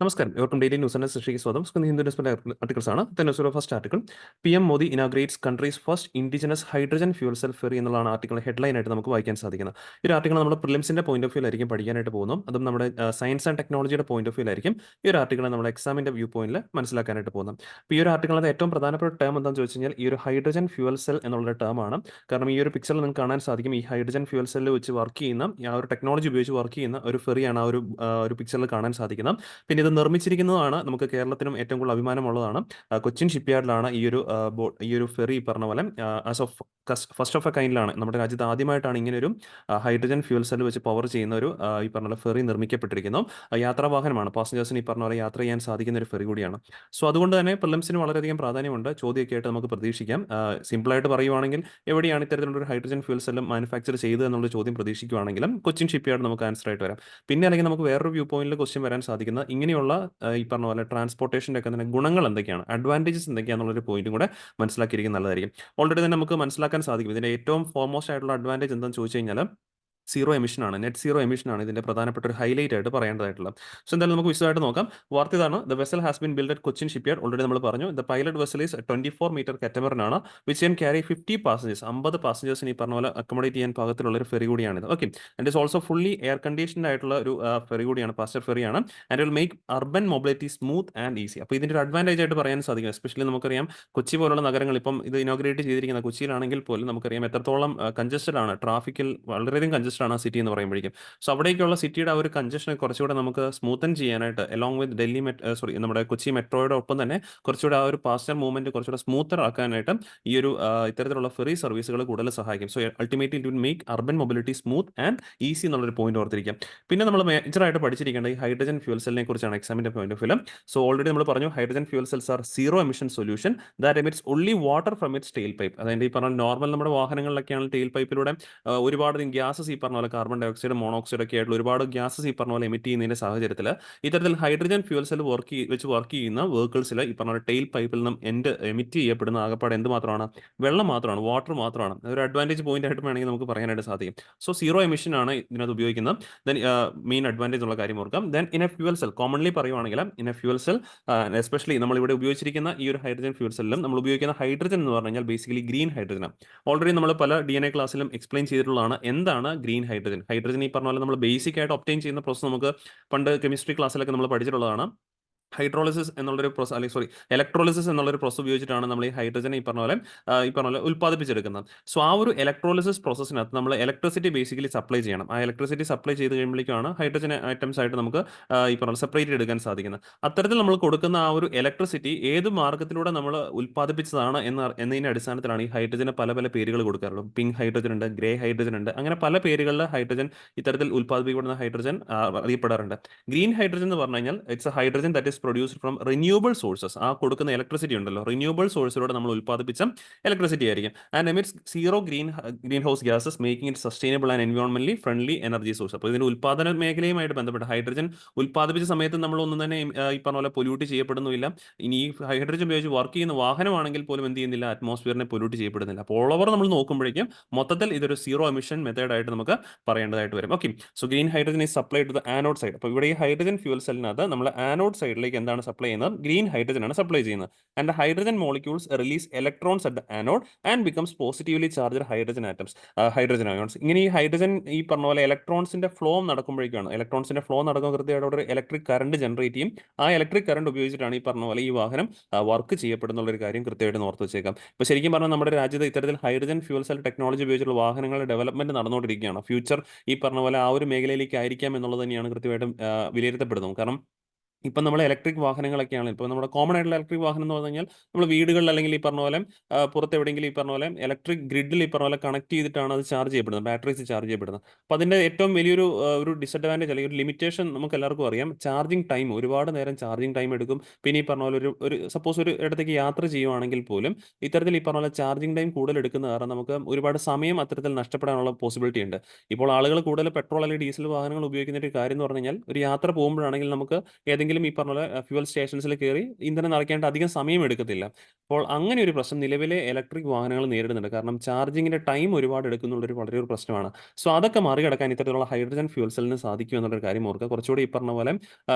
നമസ്കാരം. ഏവർക്കും daily news and സൃഷ്ടിക്ക് സ്വാഗതം. ഹിന്ദു ന്യൂസ്‌പേപ്പർ ആർട്ടിക്കിൾസ് ആണ്. News first article PM Modi inaugurates country's first indigenous hydrogen fuel cell ferry എന്നുള്ളതാണ് ആർട്ടിക്കിൾ ഹെഡ്ലൈൻ ആയിട്ട് നമുക്ക് വായിക്കാൻ സാധിക്കുന്നത്. ഈ ഒരു ആർട്ടിക്കിൾ നമ്മൾ പ്രിലിംസിന്റെ പോയിന്റ് ഓഫ് വ്യൂലായിരിക്കും പഠിക്കാനായിട്ട് പോകുന്നത്. അതും നമ്മുടെ സയൻസ് ആൻഡ് ടെക്നോളജിയുടെ പോയിന്റ് ഓഫ് വ്യൂലായിരിക്കും ഈ ഒരു ആർട്ടിക്കിൾ നമ്മുടെ എക്സാമിന്റെ വ്യൂ പോയിന്റിൽ മനസ്സിലാക്കാനായിട്ട് പോകുന്നത്. അപ്പോൾ ഈ ഒരു ആർട്ടിക്കിളിന്റെ ഏറ്റവും പ്രധാനപ്പെട്ട ടേം എന്താണെന്ന് ചോദിച്ചു കഴിഞ്ഞാൽ ഈ ഒരു ഹൈഡ്രജൻ ഫ്യൂൽ സെൽ എന്നുള്ള ടേം ആണ്. കാരണം ഈ ഒരു പിക്ചറിൽ നിങ്ങൾക്ക് കാണാൻ സാധിക്കും ഈ ഹൈഡ്രജൻ ഫ്യൂൽ സെല്ലിൽ വെച്ച് വർക്ക് ചെയ്യുന്ന ആ ഒരു ടെക്നോളജി ഉപയോഗിച്ച് വർക്ക് ചെയ്യുന്ന ഒരു ഫെറിയാണ് ഒരു പിക്ചറിൽ കാണാൻ സാധിക്കുന്നത്. പിന്നെ ഇത് നിർമ്മിച്ചിരിക്കുന്നതാണ് നമുക്ക് കേരളത്തിനും ഏറ്റവും കൂടുതൽ അഭിമാനമുള്ളതാണ്. കൊച്ചിൻ ഷിപ്പ്യാർഡിലാണ് ഈ ഒരു ഫെറി പറഞ്ഞ പോലെ as of first of a കൈൻഡിലാണ് നമ്മുടെ രാജ്യത്ത് ആദ്യമായിട്ടാണ് ഇങ്ങനെ ഒരു ഹൈഡ്രജൻ ഫ്യൂൽ സെൽ വെച്ച് പവർ ചെയ്യുന്ന ഒരു ഈ പറഞ്ഞ പോലെ ഫെറി നിർമ്മിക്കപ്പെട്ടിരിക്കുന്നു. യാത്രാവാഹനമാണ്, പാസഞ്ചേഴ്സിന് ഈ പറഞ്ഞ പോലെ യാത്ര ചെയ്യാൻ സാധിക്കുന്ന ഒരു ഫെറി കൂടിയാണ്. സോ അതുകൊണ്ട് തന്നെ പ്രിലിംസിന് വളരെയധികം പ്രാധാന്യമുണ്ട്. ചോദ്യമൊക്കെ ആയിട്ട് നമുക്ക് പ്രതീക്ഷിക്കാം. സിമ്പിളായിട്ട് പറയുവാണെങ്കിൽ എവിടെയാണ് ഇത്തരത്തിലുള്ള ഒരു ഹൈഡ്രജൻ ഫ്യൂൽ സെല്ലും മാനുഫാക്ചർ ചെയ്തത് എന്നുള്ള ചോദ്യം പ്രതീക്ഷിക്കുകയാണെങ്കിലും കൊച്ചിൻ ഷിപ്പ്യാർഡ് നമുക്ക് ആൻസർ ആയിട്ട് വരാം. പിന്നെ അല്ലെങ്കിൽ നമുക്ക് വേറൊരു വ്യൂ പോയിന്റിൽ ക്വസ്റ്റ്യൻ വരാൻ സാധിക്കുന്നത് ഇങ്ങനെയുള്ള ഈ പറഞ്ഞ പോലെ ട്രാൻസ്പോർട്ടേഷൻ്റെ ഒക്കെ തന്നെ ഗുണങ്ങൾ എന്തൊക്കെയാണ്, അഡ്വാൻറ്റേജസ് എന്തൊക്കെയാണെന്നുള്ളൊരു പോയിന്റും കൂടെ മനസ്സിലാക്കിയിരിക്കുന്നത് നല്ലതായിരിക്കും. ഓൾറെഡി തന്നെ നമുക്ക് മനസ്സിലാക്കാൻ സാധിക്കും ഇതിൻ്റെ ഏറ്റവും ഫോർമോസ്റ്റ് ആയിട്ടുള്ള അഡ്വാൻറ്റേജ് എന്താണെന്ന് ചോദിച്ചു കഴിഞ്ഞാൽ സീറോ എമിഷൻ ആണ്, നെറ്റ് സീറോ എമിഷൻ ആണ് ഇതിന്റെ പ്രധാനപ്പെട്ട ഒരു ഹൈലൈറ്റ് ആയിട്ട് പറയേണ്ടതായിട്ടുള്ളത്. സോ എന്തായാലും നമുക്ക് വിശദമായിട്ട് നോക്കാം. വാർത്ത ഇതാണ്: the vessel has been build at Cochin shipyard. Already നമ്മൾ പറഞ്ഞു. The pilot vessel is 24 metre catamaran ആണ്, വിച്ച് ക്യാൻ ക്യാരി 50 പാസഞ്ചേഴ്സ്. 50 പാസഞ്ചേഴ്സിന് ഈ പറഞ്ഞ പോലെ അക്കോമഡേറ്റ് ചെയ്യാൻ പാകത്തിലുള്ള ഒരു ഫെറി കൂടിയാണിത്. Okay, and is also fully air conditioned ആയിട്ടുള്ള ഒരു ഫെറി കൂടിയാണ്, പാസഞ്ചർ ഫെറിയാണ്. And will make urban mobility smooth and easy. അപ്പോൾ ഇതിന്റെ ഒരു അഡ്വാൻറ്റേജ് ആയിട്ട് പറയാൻ സാധിക്കും. എസ്പെഷ്യലി നമുക്കറിയാം കൊച്ചി പോലുള്ള നഗരങ്ങൾ, ഇപ്പം ഇത് ഇനോഗ്രേറ്റ് ചെയ്തിരിക്കുന്ന കൊച്ചിയിലാണെങ്കിൽ പോലും നമുക്കറിയാം എത്രത്തോളം കൺജസ്റ്റഡ് ആണ്, ട്രാഫിക്കിൽ വളരെയധികം കൺജസ്റ്റഡ് ആണ് ആ സിറ്റി എന്ന് പറയുമ്പോഴേക്കും. സോ അവിടേക്കുള്ള സിറ്റിയുടെ ആ ഒരു കൺജഷനെ കുറച്ചുകൂടെ നമുക്ക് സ്മൂത്തൻ ചെയ്യാനായിട്ട് അലോങ് വിത്ത് നമ്മുടെ കൊച്ചി മെട്രോയുടെ ഒപ്പം തന്നെ കുറച്ചുകൂടെ ആ ഒരു പാസഞ്ചർ മൂവ്മെന്റ് കുറച്ചുകൂടെ സ്മൂത്തർ ആക്കാനായിട്ട് ഈ ഒരു ഇത്തരത്തിലുള്ള ഫെറി സർവീസുകൾ കൂടുതൽ സഹായിക്കും. So ultimately it will make urban mobility smooth and easy എന്നുള്ളൊരു പോയിന്റ് ഓർത്തിരിക്കാം. പിന്നെ നമ്മൾ മേജറായിട്ട് പഠിച്ചിരിക്കേണ്ട ഈ ഹൈഡ്രജൻ ഫ്യൂൽ സെല്ലിനെ കുറിച്ചാണ് എക്സാമിന്റെ point of view. So already നമ്മൾ പറഞ്ഞു hydrogen fuel cells are zero emission solution that emits only water from its tailpipe. അതായത് ഈ പറഞ്ഞ നോർമൽ നമ്മുടെ വാഹനങ്ങളിലൊക്കെയാണ് ടെയിൽ പൈപ്പിലൂടെ ഒരുപാട് ഗ്യാസസ് ഈ പറഞ്ഞ പോലെ കാർബൺ ഡൈ ഓക്സൈഡ്, മോണോക്സൈഡ് ഒക്കെ ആയിട്ടുള്ള ഒരുപാട് ഗ്യാസസ് ഈ പറഞ്ഞ പോലെ എമിറ്റ് ചെയ്യുന്നതിന്റെ സാഹചര്യത്തിൽ ഇത്തരത്തിൽ ഹൈഡ്രജൻ ഫ്യൂൽ സെൽ വെച്ച് വർക്ക് ചെയ്യുന്ന വെഹിക്കിൾസിൽ ഈ പറഞ്ഞ ടെയിൽ പൈപ്പിൽ നിന്നും എമിറ്റ് ചെയ്യപ്പെടുന്ന ആകപ്പാട് എന്ത് മാത്രമാണ്? വെള്ളം മാത്രമാണ്, വാട്ടർ മാത്രമാണ്. ഒരു അഡ്വാൻറ്റേജ് പോയിന്റ് ആയിട്ട് വേണമെങ്കിൽ നമുക്ക് പറയാനായിട്ട് സാധിക്കും. സോ സീറോ എമിഷൻ ആണ് ഇതിനകത്ത് ഉപയോഗിക്കുന്നത്. ദെൻ മെയിൻ അഡ്വാൻറ്റേജ് ഉള്ള കാര്യം ഓർക്കാം. Then in a fuel cell commonly പറയുവാണെങ്കിൽ in a fuel cell especially നമ്മൾ ഇവിടെ ഉപയോഗിച്ചിരിക്കുന്ന ഈ ഒരു ഹൈഡ്രജൻ ഫ്യൂൽ സെല്ലിലും നമ്മൾ ഉപയോഗിക്കുന്ന ഹൈഡ്രജൻ എന്ന് പറഞ്ഞു കഴിഞ്ഞാൽ ബേസിക്കലി ഗ്രീൻ ഹൈഡ്രജൻ. ഓൾറെഡി നമ്മൾ പല DNA ക്ലാസ്സിലും എക്സ്പ്ലെയിൻ ചെയ്തിട്ടുള്ളതാണ് എന്താണ് ഗ്രീൻ ഹൈഡ്രജൻ. ഹൈഡ്രജൻ ഈ പറഞ്ഞ പോലെ നമ്മൾ ബേസിക് ആയിട്ട് ഒബ്റ്റെയിൻ ചെയ്യുന്ന പ്രോസസ് നമുക്ക് പണ്ട് കെമിസ്ട്രി ക്ലാസ്സിലൊക്കെ നമ്മൾ പഠിച്ചിട്ടുള്ളതാണ്. ഹൈഡ്രോളിസിസ് എന്നുള്ളൊരു പ്രോസസ്, അല്ലെങ്കിൽ ഇലക്ട്രോളിസിസ് എന്നുള്ളൊരു പ്രോസസ് ഉപയോഗിച്ചിട്ടാണ് നമ്മൾ ഈ ഹൈഡ്രജൻ ഈ പറഞ്ഞ പോലെ ഉൽപ്പാദിപ്പിച്ചെടുക്കുന്നത്. സോ ആ ഒരു ഇലക്ട്രോളിസിസ് പ്രോസസ്സിനകത്ത് നമ്മൾ ഇലക്ട്രിസിറ്റി ബേസിക്കലി സപ്ലൈ ചെയ്യണം. ആ ഇലക്ട്രിസിറ്റി സപ്ലൈ ചെയ്ത് കഴിയുമ്പോഴേക്കാണ് ഹൈഡ്രജൻ ഐറ്റംസ് ആയിട്ട് നമുക്ക് ഈ പറഞ്ഞ സെപ്പറേറ്റ് എടുക്കാൻ സാധിക്കുന്നത്. അത്തരത്തിൽ നമ്മൾ കൊടുക്കുന്ന ആ ഒരു ഇലക്ട്രിസിറ്റി ഏത് മാർഗത്തിലൂടെ നമ്മൾ ഉൽപ്പാദിപ്പിച്ചതാണ് എന്നതിന്റെ അടിസ്ഥാനത്തിലാണ് ഈ ഹൈഡ്രജന് പല പല പേരുകൾ കൊടുക്കാറുള്ളത്. പിങ്ക് ഹൈഡ്രജൻ ഉണ്ട്, ഗ്രേ ഹൈഡ്രജൻ ഉണ്ട്, അങ്ങനെ പല പേരുകളിൽ ഹൈഡ്രജൻ ഇത്തരത്തിൽ ഉൽപ്പാദിപ്പിക്കപ്പെടുന്ന ഹൈഡ്രജൻ അറിയപ്പെടാറുണ്ട്. ഗ്രീൻ ഹൈഡ്രജൻ എന്ന് പറഞ്ഞു കഴിഞ്ഞാൽ it's a hydrogen that produced from renewable sources. ആ കൊടുക്കുന്ന ഇലക്ട്രിസിറ്റി ഉണ്ടല്ലോ, റിന്യൂവബിൾ സോഴ്സിലൂടെ നമ്മൾ ഉൽപ്പാദിപ്പിച്ച ഇലക്ട്രിസിറ്റി ആയിരിക്കും. And emits zero greenhouse gases making it sustainable and എൻവയോൺമെന്റലി ഫ്രണ്ട്ലി എനർജി സോഴ്സ്. അപ്പോൾ ഇതിന്റെ ഉൽപ്പാദന മേഖലയുമായിട്ട് ബന്ധപ്പെട്ട് ഹൈഡ്രജൻ ഉൽപ്പാദിപ്പിച്ച സമയത്ത് നമ്മൾ ഒന്നും തന്നെ ഈ പറഞ്ഞ പോലെ പൊല്യൂട്ട് ചെയ്യപ്പെടുന്നില്ല. ഇനി ഈ ഹൈഡ്രജൻ ഉപയോഗിച്ച് വർക്ക് ചെയ്യുന്ന വാഹനമാണെങ്കിൽ പോലും എന്ത് ചെയ്യുന്നില്ല, അറ്റ്മോസ്ഫിയറിനെ പൊല്യൂട്ട് ചെയ്യപ്പെടുന്നില്ല. അപ്പോൾ ഓൾ ഓവർ നമ്മൾ നോക്കുമ്പോഴേക്കും മൊത്തത്തിൽ ഇതൊരു സീറോ എമിഷൻ മെത്തേഡ് ആയിട്ട് നമുക്ക് പറയേണ്ടതായിട്ട് വരും. Okay, so green hydrogen is supply to the anode side. അപ്പോൾ ഇവിടെ ഈ ഹൈഡ്രജൻ ഫ്യൂൽ സെല്ലിനകത്ത് നമ്മൾ ആനോഡ് സൈഡിലേക്ക് എന്താണ് സപ്ലൈ ചെയ്യുന്നത്? ഗ്രീൻ ഹൈഡ്രജൻ ആണ് സപ്ലൈ ചെയ്യുന്നത്. And hydrogen molecules release electrons at the anode and becomes positively charged hydrogen atoms, hydrogen ions. ഇങ്ങനെ ഈ ഹൈഡ്രജൻ ഈ പറഞ്ഞ പോലെ ഇലക്ട്രോൺസിന്റെ ഫ്ലോ നടക്കുമ്പോഴേക്കാണ്, ഇലക്ട്രോൺസിന്റെ ഫ്ലോ നടക്കുന്ന കൃത്യമായിട്ട് ഒരു ഇലക്ട്രിക് കറണ്ട് ജനറേറ്റ് ചെയ്യും. ആ ഇലക്ട്രിക് കറണ്ട് ഉപയോഗിച്ചിട്ടാണ് ഈ പറഞ്ഞ പോലെ ഈ വാഹനം വർക്ക് ചെയ്യപ്പെടുന്ന ഒരു കാര്യം കൃത്യമായിട്ട് ഓർത്ത് വെച്ചേക്കാം. ഇപ്പോൾ ശരിക്കും പറഞ്ഞാൽ നമ്മുടെ രാജ്യത്ത് ഇത്തരത്തിൽ ഹൈഡ്രജൻ ഫ്യൂൽ സെൽ ടെക്നോളജി ഉപയോഗിച്ചുള്ള വാഹനങ്ങളുടെ ഡെവലപ്മെന്റ് നടന്നുകൊണ്ടിരിക്കുകയാണ്. ഫ്യൂച്ചർ ഈ പറഞ്ഞ പോലെ ആ ഒരു മേഖലയിലേക്ക് ആയിരിക്കാം എന്നുള്ളത് തന്നെയാണ് കൃത്യമായിട്ടും വിലയിരുത്തപ്പെടുന്നത്. കാരണം ഇപ്പം നമ്മൾ ഇലക്ട്രിക് വാഹനങ്ങളൊക്കെയാണ്, ഇപ്പോൾ നമ്മുടെ കോമൺ ആയിട്ടുള്ള ഇലക്ട്രിക് വാഹനം എന്ന് പറഞ്ഞു കഴിഞ്ഞാൽ നമ്മൾ വീടുകളിൽ അല്ലെങ്കിൽ ഈ പറഞ്ഞ പോലെ പുറത്ത് എവിടെയെങ്കിലും ഈ പറഞ്ഞ പോലെ ഇലക്ട്രിക് ഗ്രിഡിൽ ഈ പറഞ്ഞ പോലെ കണക്ട് ചെയ്തിട്ടാണ് അത് ചാർജ് ചെയ്യപ്പെടുന്നത്, ബാറ്ററീസ് ചാർജ് ചെയ്യപ്പെടുന്നത്. അപ്പോൾ അതിൻ്റെ ഏറ്റവും വലിയൊരു ഒരു ഡിസഡ്വാൻറ്റേജ് അല്ലെങ്കിൽ ഒരു ലിമിറ്റേഷൻ നമുക്ക് എല്ലാവർക്കും അറിയാം. ചാർജിങ് ടൈം, ഒരുപാട് നേരം ചാർജിങ് ടൈം എടുക്കും. പിന്നെ ഈ പറഞ്ഞ പോലെ ഒരു സപ്പോസ് ഒരു ഇടത്തേക്ക് യാത്ര ചെയ്യുവാണെങ്കിൽ പോലും ഇത്തരത്തിൽ ഈ പറഞ്ഞ പോലെ ചാർജിങ് ടൈം കൂടുതൽ എടുക്കുന്ന കാരണം നമുക്ക് ഒരുപാട് സമയം അത്തരത്തിൽ നഷ്ടപ്പെടാനുള്ള പോസിബിലിറ്റി ഉണ്ട്. ഇപ്പോൾ ആളുകൾ കൂടുതൽ പെട്രോൾ അല്ലെങ്കിൽ ഡീസൽ വാഹനങ്ങൾ ഉപയോഗിക്കുന്ന ഒരു കാര്യം എന്ന് പറഞ്ഞു കഴിഞ്ഞാൽ ഒരു യാത്ര പോകുമ്പോഴാണെങ്കിൽ നമുക്ക് ഏതെങ്കിലും ഏതെങ്കിലും ഈ പറഞ്ഞ പോലെ ഫ്യൂവൽ സ്റ്റേഷൻസിൽ കയറി ഇന്ധനം നിറയ്ക്കേണ്ട അധികം സമയം എടുക്കത്തില്ല. അപ്പോൾ അങ്ങനെ ഒരു പ്രശ്നം നിലവിലെ ഇലക്ട്രിക് വാഹനങ്ങൾ നേരിടുന്നുണ്ട്. കാരണം ചാർജിങ്ങിന്റെ ടൈം ഒരുപാട് എടുക്കുന്നുള്ളൊരു വളരെ ഒരു പ്രശ്നമാണ്. സോ അതൊക്കെ മറികടക്കാൻ ഇത്തരത്തിലുള്ള ഹൈഡ്രജൻ ഫ്യൂൽ സെല്ലിന് സാധിക്കും എന്നുള്ളൊരു കാര്യം ഓർക്കുക. കുറച്ചുകൂടി ഈ പറഞ്ഞ പോലെ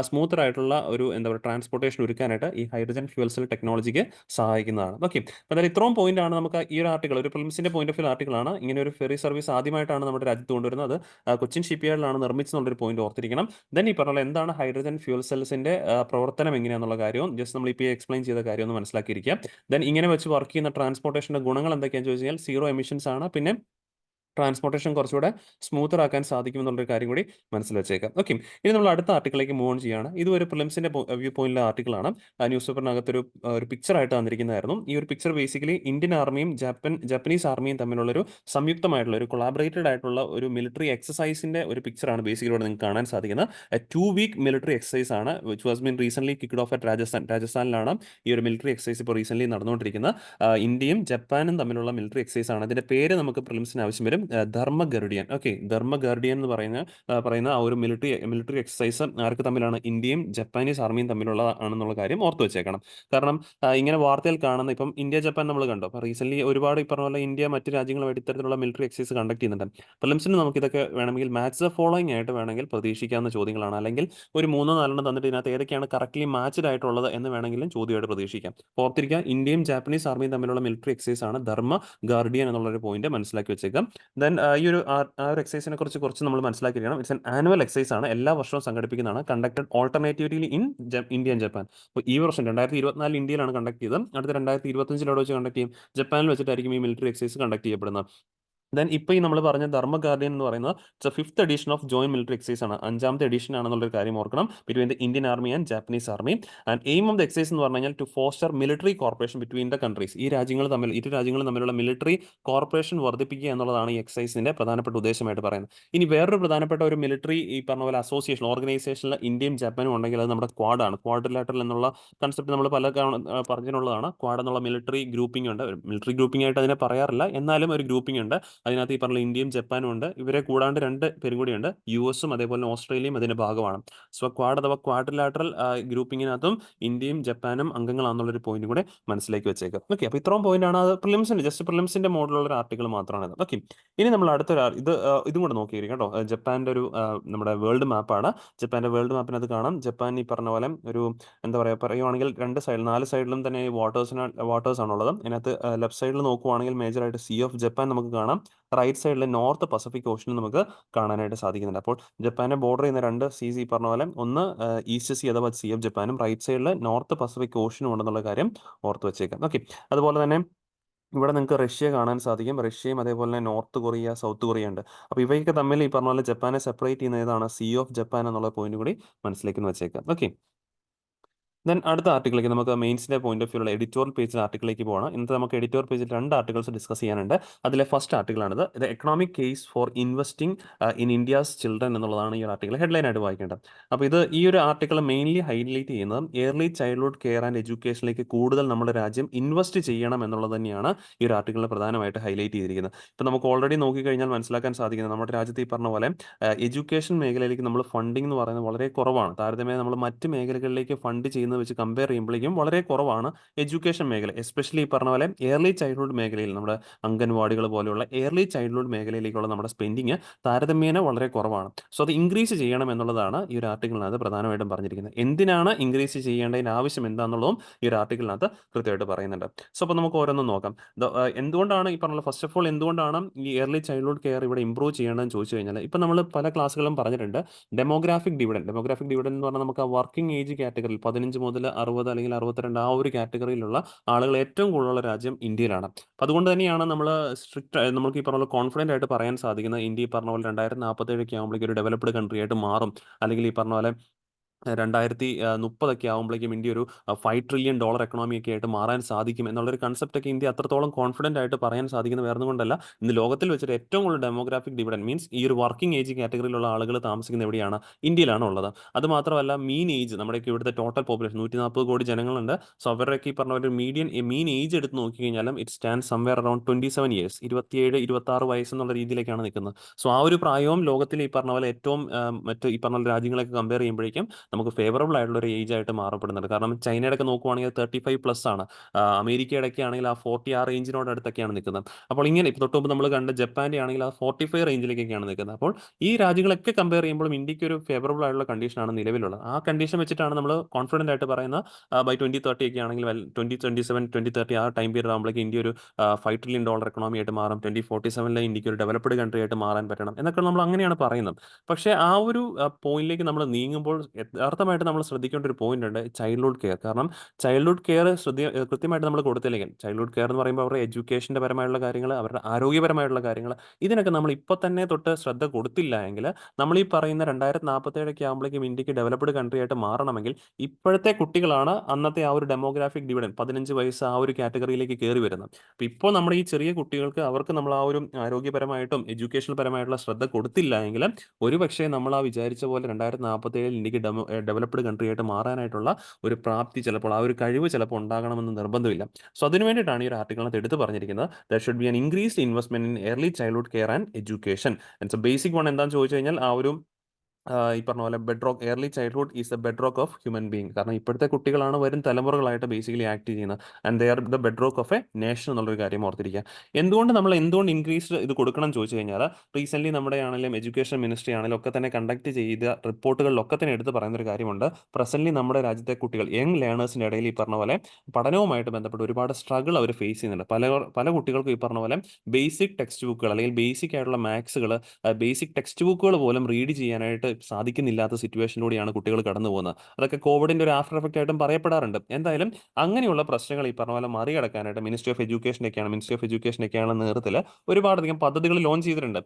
സ്മൂത്തർ ആയിട്ടുള്ള ഒരു എന്താ പറയുക ട്രാൻസ്പോർട്ടേഷൻ ഒരുക്കാനായിട്ട് ഈ ഹൈഡ്രജൻ ഫ്യൂൽ സെൽ ടെക്നോളജിക്ക് സഹായിക്കുന്നതാണ്. ഓക്കെ, അതായത് ഇത്രയും പോയിന്റ് ആണ് നമുക്ക് ഈ ഒരു ആർട്ടിക്കിൾ, ഒരു പ്രിലിംസിന്റെ പോയിന്റ് ഓഫ് വ്യൂ ആർട്ടിക്കിൾ ആണ്. ഇങ്ങനെ ഒരു ഫെറി സർവീസ് ആദ്യമായിട്ടാണ് നമ്മുടെ രാജ്യത്ത് കൊണ്ടുവരുന്നത്. കൊച്ചിൻ ഷിപ്പ്യാർഡിലാണ് നിർമ്മിച്ചെന്നുള്ളൊരു പോയിന്റ് ഓർത്തിരിക്കണം. ദെൻ ഈ പറഞ്ഞ എന്താണ് ഹൈഡ്രജൻ ഫ്യൂൽ സെൽസിന്റെ പ്രവർത്തനം എങ്ങനെയാണെന്നുള്ള കാര്യവും ജസ്റ്റ് നമ്മൾ ഇപ്പോൾ എക്സ്പ്ലെയിൻ ചെയ്ത കാര്യം ഒന്ന് മനസ്സിലാക്കിയിരിക്കുക. ദെൻ ഇങ്ങനെ വെച്ച് വർക്ക് ചെയ്യുന്ന ട്രാൻസ്പോർട്ടേഷന്റെ ഗുണങ്ങൾ എന്തൊക്കെയാണെന്ന് ചോദിച്ചു കഴിഞ്ഞാൽ സീറോ എമിഷൻസ് ആണ്. പിന്നെ ട്രാൻസ്പോർട്ടേഷൻ കുറച്ചുകൂടെ സ്മൂത്തർ ആക്കാൻ സാധിക്കും എന്നുള്ളൊരു കാര്യം കൂടി മനസ്സിൽ വെച്ചേക്കാം. ഓക്കെ, ഇനി നമ്മൾ അടുത്ത ആർട്ടിക്കിളിലേക്ക് മൂവ് ഓൺ ചെയ്യുകയാണ്. ഇത് ഒരു പ്രിലിംസിന്റെ വ്യൂ പോയിന്റിലെ ആർട്ടിക്കിളാണ്. ന്യൂസ് പേപ്പറിനകത്തൊരു ഒരു പിക്ചർ ആയിട്ട് തന്നിരിക്കുന്നതായിരുന്നു. ഈ ഒരു പിക്ചർ ബേസിക്കലി ഇന്ത്യൻ ആർമിയും ജാപ്പനീസ് ആർമിയും തമ്മിലുള്ള ഒരു സംയുക്തമായിട്ടുള്ള ഒരു കൊളാബറേറ്റഡ് ആയിട്ടുള്ള ഒരു മിലിറ്ററി എക്സസൈസിന്റെ ഒരു പിക്ചറാണ് ബേസിക്കലി ഇവിടെ നിങ്ങൾക്ക് കാണാൻ സാധിക്കുന്നത്. 2 വീക്ക് മിലിറ്ററി എക്സസൈസ് ആണ് which was been recent kicked off at രാജസ്ഥാനിലാണ് ഈ ഒരു മിലിറ്ററി എക്സസൈസ് ഇപ്പോൾ റീസെന്റ് നടന്നുകൊണ്ടിരിക്കുന്നത്. ഇന്ത്യയും ജപ്പാനും തമ്മിലുള്ള മിലിറ്ററി എക്സസൈസ് ആണ്. അതിന്റെ പേര് നമുക്ക് പ്രിലിംസിന് ആവശ്യം വരും, ധർമ്മ ഗർഡിയൻ. ഓക്കെ, ധർമ്മ ഗർഡിയൻ എന്ന് പറയുന്ന ആ ഒരു മിലിറ്ററി എക്സസൈസ് ആർക്ക് തമ്മിലാണ്? ഇന്ത്യയും ജപ്പാനീസ് ആർമിയും തമ്മിലുള്ള ആണെന്നുള്ള കാര്യം ഓർത്തു വെച്ചേക്കണം. കാരണം ഇങ്ങനെ വാർത്തയിൽ കാണുന്ന ഇപ്പം ഇന്ത്യ ജപ്പാൻ നമ്മൾ കണ്ടോ, അപ്പോൾ റീസെന്റ് ഒരുപാട് ഈ പറഞ്ഞ പോലെ ഇന്ത്യ മറ്റ് രാജ്യങ്ങളുമായിട്ട് ഇത്തരത്തിലുള്ള മിലിറ്ററി എക്സസൈസ് കണ്ടക്ട് ചെയ്യുന്നുണ്ട്. പ്രിലിംസിന് നമുക്ക് ഇതൊക്കെ വേണമെങ്കിൽ മാച്ച് ദ ഫോളോയിങ് ആയിട്ട് വേണമെങ്കിൽ പ്രതീക്ഷിക്കാവുന്ന ചോദ്യങ്ങളാണ്. അല്ലെങ്കിൽ ഒരു 3-4 തന്നിട്ട് ഇതിനകത്ത് ഏതൊക്കെയാണ് കറക്റ്റ്ലി മാച്ച്ഡ് ആയിട്ടുള്ളത് എന്ന് വേണമെങ്കിലും ചോദ്യമായിട്ട് പ്രതീക്ഷിക്കാം. ഓർത്തിരിക്കുക, ഇന്ത്യയും ജാപ്പനീസ് ആർമിയും തമ്മിലുള്ള മിലിറ്ററി എക്സസൈസ് ആണ് ധർമ്മ ഗാർഡിയൻ എന്നുള്ളൊരു പോയിന്റ് മനസ്സിലാക്കി വെച്ചേക്കാം. ദെൻ ഈ ഒരു എക്സസൈസിനെ കുറിച്ച് കുറച്ച് നമ്മൾ മനസ്സിലാക്കിയിരിക്കണം. ഇറ്റ്സ് എൻ ആനുവൽ എക്സസൈസ് ആണ്, എല്ലാ വർഷവും സംഘടിപ്പിക്കുന്നതാണ്. Conducted alternatively in India and Japan. അപ്പോൾ ഈ വർഷം 2024 ഇന്ത്യയിലാണ് കണ്ടക്ട് ചെയ്തത്. അടുത്ത 2025 അവിടെ വെച്ച് കണ്ടക്ട് ചെയ്യും. ജപ്പാനിൽ വെച്ചിട്ടായിരിക്കും ഈ മിലിറ്ററി എക്സസൈസ് കണ്ടക്ട് ചെയ്യപ്പെടുന്നത്. ദെൻ ഇപ്പോൾ ഈ നമ്മൾ പറഞ്ഞ ധർമ്മ ഗാർഡിയൻ എന്ന് പറയുന്നത് it's a 5th edition of joint military exercise ആണ്. 5ാമത്തെ എഡിഷൻ ആണെന്നുള്ളൊരു കാര്യം ഓർക്കണം, between the Indian army and Japanese army. And aim of the exercise എന്ന് പറഞ്ഞു കഴിഞ്ഞാൽ to foster military corporation between the countries. ഇരു രാജ്യങ്ങളും തമ്മിലുള്ള മിലിറ്ററി കോർപ്പറേഷൻ വർദ്ധിപ്പിക്കുക എന്നുള്ളതാണ് ഈ എക്സസൈസിന്റെ പ്രധാനപ്പെട്ട ഉദ്ദേശമായിട്ട് പറയുന്നത്. ഇനി വേറൊരു പ്രധാനപ്പെട്ട ഒരു മിലിറ്ററി ഈ പറഞ്ഞ പോലെ അസോസിയേഷൻ ഓർഗനൈസേഷനിൽ ഇന്ത്യയും ജപ്പാനും ഉണ്ടെങ്കിൽ അത് നമ്മുടെ ക്വാഡാണ്. ക്വാഡ്രിലാറ്ററൽ എന്നുള്ള കൺസെപ്റ്റ് നമ്മൾ പറഞ്ഞിട്ടുള്ളതാണ്. ക്വാഡ് എന്നുള്ള മിലിറ്ററി ഗ്രൂപ്പിംഗ് ഉണ്ട്. മിലിറ്ററി ഗ്രൂപ്പിംഗ് ആയിട്ട് അതിനെ പറയാറില്ല, എന്നാലും ഒരു ഗ്രൂപ്പിംഗ് ഉണ്ട്. അതിനകത്ത് ഈ പറഞ്ഞ ഇന്ത്യയും ജപ്പാനും ഉണ്ട്. ഇവരെ കൂടാണ്ട് 2 പേരും കൂടിയുണ്ട്, US അതേപോലെ ഓസ്ട്രേലിയയും അതിന്റെ ഭാഗമാണ്. സോ ക്വാഡ് അഥവാ ക്വാഡ്രിലാറ്ററൽ ഗ്രൂപ്പിങ്ങിനകത്തും ഇന്ത്യയും ജപ്പാനും അംഗങ്ങളാണെന്നുള്ളൊരു പോയിന്റ് കൂടെ മനസ്സിലാക്കി വെച്ചേക്കാം. ഓക്കെ, അപ്പോൾ ഇത്രയും പോയിന്റ് ആണ്. അത് ജസ്റ്റ് പ്രിലിംസിന്റെ മോഡലുള്ള ഒരു ആർട്ടിക്കിൾ മാത്രമാണ്. ഓക്കെ, ഇനി നമ്മൾ ഇതും കൂടെ നോക്കിയിരിക്കും കേട്ടോ. ജപ്പാന്റെ ഒരു നമ്മുടെ വേൾഡ് മാപ്പാണ്. ജപ്പാന്റെ വേൾഡ് മാപ്പിനകത്ത് കാണാം ജപ്പാൻ ഈ പറഞ്ഞ പോലെ ഒരു എന്താ പറയുകയാണെങ്കിൽ 4 സൈഡിലും തന്നെ വാട്ടേഴ്സ് ആണുള്ളത്. അതിനകത്ത് ലെഫ്റ്റ് സൈഡിൽ നോക്കുവാണെങ്കിൽ മേജറായിട്ട് സീ ഓഫ് ജപ്പാൻ നമുക്ക് കാണാം. റൈറ്റ് സൈഡിൽ നോർത്ത് പസഫിക് ഓഷൻ നമുക്ക് കാണാനായിട്ട് സാധിക്കുന്നുണ്ട്. അപ്പോൾ ജപ്പാനെ ബോർഡർ ചെയ്യുന്ന 2 സീസ് ഈ പറഞ്ഞ പോലെ ഒന്ന് ഈസ്റ്റ് സീ അഥവാ സീ ഓഫ് ജപ്പാനും റൈറ്റ് സൈഡിൽ നോർത്ത് പസഫിക് ഓഷനും ഉണ്ടെന്നുള്ള കാര്യം ഓർത്ത് വെച്ചേക്കാം. ഓക്കെ, അതുപോലെ തന്നെ ഇവിടെ നിങ്ങൾക്ക് റഷ്യ കാണാൻ സാധിക്കും. റഷ്യയും അതേപോലെ തന്നെ നോർത്ത് കൊറിയ, സൗത്ത് കൊറിയ ഉണ്ട്. അപ്പോൾ ഇവയൊക്കെ തമ്മിൽ ഈ പറഞ്ഞ പോലെ ജപ്പാനെ സെപ്പറേറ്റ് ചെയ്യുന്ന ഏതാണ്? സീ ഓഫ് ജപ്പാൻ എന്നുള്ള പോയിന്റ് കൂടി മനസ്സിലേക്ക് വെച്ചേക്കാം. ഓക്കെ, ദെൻ അടുത്ത ആർട്ടിക്കിലേക്ക് നമുക്ക് മെയിൻസിന്റെ പോയിന്റ് ഓഫ് വ്യൂ ഉള്ള എഡിറ്റോറിയൽ പേജിൽ ആർട്ടിക്കിലേക്ക് പോകണം. ഇന്നത്തെ നമുക്ക് എഡിറ്റോറിയൽ പേജിൽ 2 ആർട്ടിക്കിൾസ് ഡിസ്കസ് ചെയ്യാനുണ്ട്. അതിലെ ഫസ്റ്റ് ആർട്ടിക്കിളാണിത്. ഇത് economic case for investing in India's children എന്നുള്ളതാണ് ഈ ആർട്ടിക്കിൾ ഹെഡ്ലൈൻ ആയിട്ട് വായിക്കേണ്ടത്. അപ്പോൾ ഈ ഒരു ആർട്ടിക്കിൾ മെയിൻലി ഹൈലൈറ്റ് ചെയ്യുന്നത് ഏർലി ചൈൽഡ്ഹുഡ് കെയർ ആൻഡ് എഡ്യൂക്കേഷനിലേക്ക് കൂടുതൽ നമ്മുടെ രാജ്യം ഇൻവെസ്റ്റ് ചെയ്യണം എന്നുള്ളത് തന്നെയാണ് ഈ ഒരു ആർട്ടിക്കിളിൽ പ്രധാനമായിട്ട് ഹൈലൈറ്റ് ചെയ്തിരിക്കുന്നത്. ഇപ്പോൾ നമുക്ക് ഓൾറെഡി നോക്കിക്കഴിഞ്ഞാൽ മനസ്സിലാക്കാൻ സാധിക്കുന്നത് നമ്മുടെ രാജ്യത്ത് ഈ പറഞ്ഞ പോലെ എഡ്യൂക്കേഷൻ മേഖലയിലേക്ക് നമ്മൾ ഫണ്ടിങ് എന്ന് പറയുന്നത് വളരെ കുറവാണ്. താരതമ്യേന നമ്മൾ മറ്റ് മേഖലകളിലേക്ക് ഫണ്ട് ചെയ്യുന്നത് വെച്ച് കമ്പയർ ചെയ്യുമ്പോഴേക്കും വളരെ കുറവാണ് എഡ്യൂക്കേഷൻ മേഖല. എസ്പെഷ്യലി ഈ പറഞ്ഞ പോലെ ഏർലി ചൈൽഡ്ഹുഡ് മേഖലയിൽ നമ്മുടെ അംഗൻവാടികൾ പോലെയുള്ള ഏർലി ചൈൽഡ്ഹുഡ് മേഖലയിലേക്കുള്ള നമ്മുടെ സ്പെൻഡിങ് താരതമ്യേന വളരെ കുറവാണ്. സോ അത് ഇൻക്രീസ് ചെയ്യണം എന്നുള്ളതാണ് ഈ ഒരു ആർട്ടിക്കിളിനകത്ത് പ്രധാനമായിട്ടും പറഞ്ഞിരിക്കുന്നത്. എന്തിനാണ് ഇൻക്രീസ് ചെയ്യേണ്ടതിന് ആവശ്യം എന്താണെന്നുള്ളതും ഈ ഒരു ആർട്ടിക്കിളിനകത്ത് കൃത്യമായിട്ട് പറയുന്നുണ്ട്. സോ അപ്പോൾ നമുക്ക് ഓരോന്നും നോക്കാം. എന്തുകൊണ്ടാണ് ഈ പറഞ്ഞ ഫസ്റ്റ് ഓഫ് ഓൾ എന്തുകൊണ്ടാണ് ഈ ഏർലി ചൈൽഡ്ഹുഡ് കെയർ ഇവിടെ ഇംപ്രൂവ് ചെയ്യേണ്ടതെന്ന് ചോദിച്ചു കഴിഞ്ഞാൽ ഇപ്പം നമ്മൾ പല ക്ലാസ്സുകളും പറഞ്ഞിട്ടുണ്ട് ഡെമോഗ്രാഫിക് ഡിവിഡൻ എന്ന് പറഞ്ഞാൽ നമുക്ക് ആ വർക്കിംഗ് ഏജ് കാറ്റഗറിയിൽ 15 മുതൽ 60 അല്ലെങ്കിൽ 62 ആ ഒരു കാറ്റഗറിയിലുള്ള ആളുകൾ ഏറ്റവും കൂടുതലുള്ള രാജ്യം ഇന്ത്യയിലാണ്. അപ്പോൾ അതുകൊണ്ട് തന്നെയാണ് നമ്മൾ നമുക്ക് ഈ പറഞ്ഞ കോൺഫിഡൻ്റ് ആയിട്ട് പറയാൻ സാധിക്കുന്നത് ഇന്ത്യ ഈ പറഞ്ഞ പോലെ 2047 ആകുമ്പോഴേക്കും ഒരു ഡെവലപ്ഡ് കൺട്രി ആയിട്ട് മാറും. അല്ലെങ്കിൽ ഈ പറഞ്ഞ പോലെ 2030 ആകുമ്പോഴേക്കും ഇന്ത്യ ഒരു $5 ട്രില്യൺ എക്കണോമി ഒക്കെ ആയിട്ട് മാറാൻ സാധിക്കും എന്നുള്ളൊരു കൺസെപ്റ്റ് ഒക്കെ ഇന്ത്യ അത്രത്തോളം കോൺഫിഡൻ്റ് ആയിട്ട് പറയാൻ സാധിക്കുന്ന വേറെ കൊണ്ടല്ല, ഇന്ന് ലോകത്തിൽ വെച്ചിട്ട് ഏറ്റവും കൂടുതൽ ഡെമോഗ്രാഫിക് ഡിവിഡൻ മീൻസ് ഈ ഒരു വർക്കിംഗ് ഏജ് കാറ്റഗറിയിലുള്ള ആളുകൾ താമസിക്കുന്ന എവിടെയാണ്? ഇന്ത്യയിലാണ് ഉള്ളത്. അത് മാത്രമല്ല മീൻ ഏജ് നമ്മുടെയൊക്കെ ഇവിടുത്തെ ടോട്ടൽ പോപ്പുലേഷൻ 140 കോടി ജനങ്ങളുണ്ട്. സോ അവരുടെയൊക്കെ ഈ പറഞ്ഞ ഒരു മീൻ ഏജ് എടുത്ത് നോക്കിക്കഴിഞ്ഞാലും it stand somewhere around 27 years, 27-26 വയസ്സ് എന്നുള്ള രീതിയിലേക്കാണ് നിൽക്കുന്നത്. സോ ആ ഒരു പ്രായവും ലോകത്തിൽ ഈ പറഞ്ഞ പോലെ ഏറ്റവും മറ്റ് ഈ പറഞ്ഞ രാജ്യങ്ങളൊക്കെ കമ്പയർ ചെയ്യുമ്പോഴേക്കും നമുക്ക് ഫേവറബിൾ ആയിട്ടുള്ള ഒരു ഏജ് ആയിട്ട് മാറപ്പെടുന്നുണ്ട്. കാരണം ചൈനയുടെ ഒക്കെ നോക്കുവാണെങ്കിൽ 35+ ആണ്. അമേരിക്കയുടെ ഒക്കെ ആണെങ്കിൽ ആ 40 ആ റേഞ്ചിനോട് അടുത്തൊക്കെയാണ് നിൽക്കുന്നത്. അപ്പോൾ ഇങ്ങനെ ഇപ്പോൾ തൊട്ട് മുമ്പ് നമ്മൾ കണ്ട ജപ്പാന്റെ ആണെങ്കിൽ ആ 45 റേഞ്ചിലേക്കൊക്കെയാണ് നിൽക്കുന്നത്. അപ്പോൾ ഈ രാജ്യങ്ങളൊക്കെ കമ്പയർ ചെയ്യുമ്പോഴും ഇന്ത്യക്ക് ഒരു ഫേവറബിൾ ആയിട്ടുള്ള കണ്ടീഷനാണ് നിലവിലുള്ളത്. ആ കണ്ടീഷൻ വെച്ചിട്ടാണ് നമ്മൾ കോൺഫിഡന്റ് ആയിട്ട് പറയുന്ന ബൈ 2030 ഒക്കെ ആണെങ്കിൽ 2027 2030 ആ ടൈം പീരീഡ് ആകുമ്പോഴേക്കും ഇന്ത്യ ഒരു $5 trillion എക്കണോമി ആയിട്ട് മാറും. 2047 ഇന്ത്യക്ക് ഒരു ഡെവലപ്ഡ് കൺട്രി ആയിട്ട് മാറാൻ പറ്റണം എന്നൊക്കെ നമ്മൾ അങ്ങനെയാണ് പറയുന്നത്. പക്ഷേ ആ ഒരു പോയിന്റിലേക്ക് നമ്മൾ നീങ്ങുമ്പോൾ യഥാർത്ഥമായിട്ട് നമ്മൾ ശ്രദ്ധിക്കേണ്ട ഒരു പോയിന്റ് ഉണ്ട്, ചൈൽഡ്ഹുഡ് കെയർ. കാരണം ചൈൽഡ്ഹുഡ് കെയർ കൃത്യമായിട്ട് നമ്മൾ കൊടുത്തില്ലെങ്കിൽ, ചൈൽഡ്ഹുഡ് കെയർ എന്ന് പറയുമ്പോൾ അവരുടെ എഡ്യൂക്കേഷൻ്റെ പരമായിട്ടുള്ള കാര്യങ്ങൾ, അവരുടെ ആരോഗ്യപരമായിട്ടുള്ള കാര്യങ്ങൾ, ഇതിനൊക്കെ നമ്മൾ ഇപ്പോൾ തന്നെ തൊട്ട് ശ്രദ്ധ കൊടുത്തില്ല എങ്കിൽ നമ്മൾ ഈ പറയുന്ന 2047 ആകുമ്പോഴേക്കും ഇന്ത്യക്ക് ഡെവലപ്ഡ് കൺട്രി ആയിട്ട് മാറണമെങ്കിൽ ഇപ്പോഴത്തെ കുട്ടികളാണ് അന്നത്തെ ആ ഒരു ഡെമോഗ്രാഫിക് ഡിവിഡൻ 15 വയസ്സ് ആ ഒരു കാറ്റഗറിയിലേക്ക് കയറി വരുന്നത്. അപ്പോൾ ഇപ്പോൾ നമ്മുടെ ഈ ചെറിയ കുട്ടികൾക്ക് അവർക്ക് നമ്മൾ ആ ഒരു ആരോഗ്യപരമായിട്ടും എഡ്യൂക്കേഷൻ പരമായിട്ടുള്ള ശ്രദ്ധ കൊടുത്തില്ല എങ്കിൽ ഒരുപക്ഷേ നമ്മൾ ആ വിചാരിച്ച പോലെ 2047 ഇന്ത്യക്ക് ഡെവലപ്ഡ് കൺട്രി ആയിട്ട് മാറാനായിട്ടുള്ള ഒരു പ്രാപ്തി ചിലപ്പോൾ, ആ ഒരു കഴിവ് ചിലപ്പോൾ ഉണ്ടാകണമെന്ന് നിർബന്ധമില്ല. സോ അതിനു വേണ്ടിയിട്ടാണ് ഈ ഒരു ആർട്ടിക്കിളിനകത്ത് എടുത്ത് പറഞ്ഞിരിക്കുന്നത്, there should be an increased investment in early childhood care and education. So basic one എന്താണെന്ന് ചോദിച്ചു കഴിഞ്ഞാൽ ആ ഒരു ഈ പറഞ്ഞ പോലെ bedrock, early childhood is the bedrock of human being. കാരണം ഇപ്പോഴത്തെ കുട്ടികളാണ് വരും തലമുറകളായിട്ട് ബേസിക്കലി ആക്ട് ചെയ്യുന്നത്. And they are the bedrock of A nation എന്നുള്ളൊരു കാര്യം ഓർത്തിരിക്കുക. എന്തുകൊണ്ട് ഇൻക്രീസ്ഡ് ഇത് കൊടുക്കണം എന്ന് ചോദിച്ചു കഴിഞ്ഞാൽ, റീസെന്റ് നമ്മുടെ ആണെങ്കിലും എഡ്യൂക്കേഷൻ മിനിസ്ട്രി ആണെങ്കിലും ഒക്കെ തന്നെ കണ്ടക്ട് ചെയ്ത റിപ്പോർട്ടുകളിലൊക്കെ തന്നെ എടുത്ത് പറയുന്ന ഒരു കാര്യമുണ്ട്. പ്രസന്റ്ലി നമ്മുടെ രാജ്യത്തെ കുട്ടികൾ, യങ് ലേണേഴ്സിന്റെ ഇടയിൽ ഈ പറഞ്ഞ പോലെ പഠനവുമായിട്ട് ബന്ധപ്പെട്ട് ഒരുപാട് സ്ട്രഗിൾ അവർ ഫേസ് ചെയ്യുന്നുണ്ട്. പല കുട്ടികൾക്കും ഈ പറഞ്ഞ പോലെ ബേസിക് ടെക്സ്റ്റ് ബുക്കുകൾ അല്ലെങ്കിൽ ബേസിക് ആയിട്ടുള്ള മാത്സുകൾ, ബേസിക് ടെക്സ്റ്റ് ബുക്കുകൾ പോലും റീഡ് ചെയ്യാനായിട്ട് സാധിക്കുന്നില്ലാത്ത സിറ്റുവേഷനിലൂടെയാണ് കുട്ടികൾ കടന്നു പോകുന്നത്. അതൊക്കെ കോവിഡിന്റെ ഒരു ആഫ്റ്റർ എഫക്റ്റ് ആയിട്ടും പറയപ്പെടാറുണ്ട്. എന്തായാലും അങ്ങനെയുള്ള പ്രശ്നങ്ങൾ ഈ പറഞ്ഞ പോലെ മറികടക്കാനായിട്ട് മിനിസ്ട്രി ഓഫ് എഡ്യൂക്കേഷനൊക്കെയാണ് നേതൃത്വത്തിൽ ഒരുപാടധികം പദ്ധതികൾ ലോഞ്ച് ചെയ്തിട്ടുണ്ട്.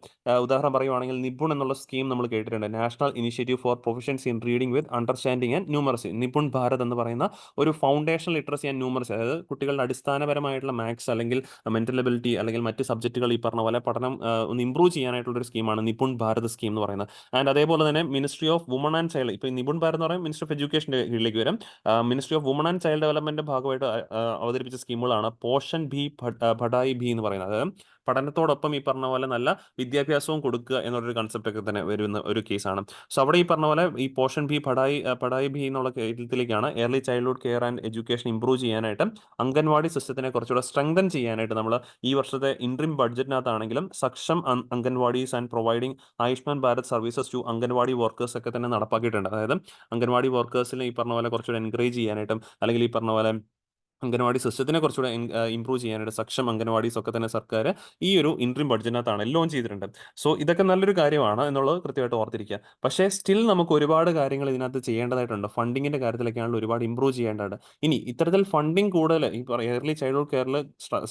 ഉദാഹരണം പറയുവാണെങ്കിൽ നിപുൺ എന്നുള്ള സ്കീം നമ്മൾ കേട്ടിട്ടുണ്ട്, national initiative four proficiency in reading with understanding and numeracy. Nipun Bharat എന്ന് പറയുന്ന ഒരു ഫൗണ്ടേഷണൽ ലിറ്ററസി ആൻഡ് ന്യൂമറസി, അതായത് കുട്ടികളുടെ അടിസ്ഥാനപരമായിട്ടുള്ള മാത്സ് അല്ലെങ്കിൽ മെന്റൽ എബിലിറ്റി അല്ലെങ്കിൽ മറ്റ് സബ്ജക്റ്റുകൾ ഈ പറഞ്ഞ പോലെ പഠനം ഒന്ന് ഇംപ്രൂവ് ചെയ്യാനായിട്ടുള്ള ഒരു സ്കീമാണ് നിപുൺ ഭാരത് സ്കീം എന്ന് പറയുന്നത്. ആൻഡ് അതേപോലെ തന്നെ ministry of woman and child, ഇപ്പോൾ നിപുൺ ഭാരത് എന്ന് പറയുമ്പോൾ മിനിസ്ട്രി ഓഫ് എഡ്യൂക്കേഷൻ്റെ കീഴിലേക്ക് വരും. Ministry of woman and child development ഭാഗമായിട്ട് അവതരിപ്പിച്ച സ്കീമുകളാണ് പോഷൻ ഭി പഠായി ഭി എന്ന് പറയുന്നത്. അതായത് പഠനത്തോടൊപ്പം ഈ പറഞ്ഞ പോലെ നല്ല വിദ്യാഭ്യാസവും കൊടുക്കുക എന്നൊരു കൺസെപ്റ്റ് ഒക്കെ തന്നെ വരുന്ന ഒരു കേസാണ്. സോ അവിടെ ഈ പറഞ്ഞ പോലെ ഈ പോഷൻ ഭി പഠായി ഭി എന്നുള്ള കാര്യത്തിലേക്കാണ് early childhood care and education improve ചെയ്യാനായിട്ട് അംഗൻവാടി സിസ്റ്റത്തിനെ കുറച്ചുകൂടെ സ്ട്രെങ്തൻ ചെയ്യാനായിട്ട് നമ്മൾ ഈ വർഷത്തെ ഇൻട്രീം ബഡ്ജറ്റിനകത്താണെങ്കിലും Saksham anganwadis and providing Ayushman Bharat services to anganwadi workers ഒക്കെ തന്നെ നടപ്പാക്കിയിട്ടുണ്ട്. അതായത് അംഗൻവാടി വർക്കേഴ്സിനെ ഈ പറഞ്ഞ പോലെ കുറച്ചുകൂടെ എൻകറേജ് ചെയ്യാനായിട്ടും അല്ലെങ്കിൽ ഈ പറഞ്ഞ പോലെ അംഗൻവാടി സിസ്റ്റത്തിനെ കുറച്ചുകൂടെ ഇംപ്രൂവ് ചെയ്യാനായിട്ട് സക്ഷം അംഗൻവാടീസ് ഒക്കെ തന്നെ സർക്കാർ ഈ ഒരു ഇൻട്രീം ബഡ്ജറ്റിനകത്താണ് ലോഞ്ച് ചെയ്തിട്ടുണ്ട്. സോ ഇതൊക്കെ നല്ലൊരു കാര്യമാണ് എന്നുള്ളത് കൃത്യമായിട്ട് ഓർത്തിരിക്കുക. പക്ഷേ സ്റ്റിൽ നമുക്ക് ഒരുപാട് കാര്യങ്ങൾ ഇതിനകത്ത് ചെയ്യേണ്ടതായിട്ടുണ്ട്. ഫണ്ടിങ്ങിന്റെ കാര്യത്തിലൊക്കെയാണല്ലോ ഒരുപാട് ഇംപ്രൂവ് ചെയ്യേണ്ടത്. ഇനി ഇത്തരത്തിൽ ഫണ്ടിങ് കൂടുതൽ ഈ ഏർലി ചൈൽഡ്ഹുഡ് കെയറിൽ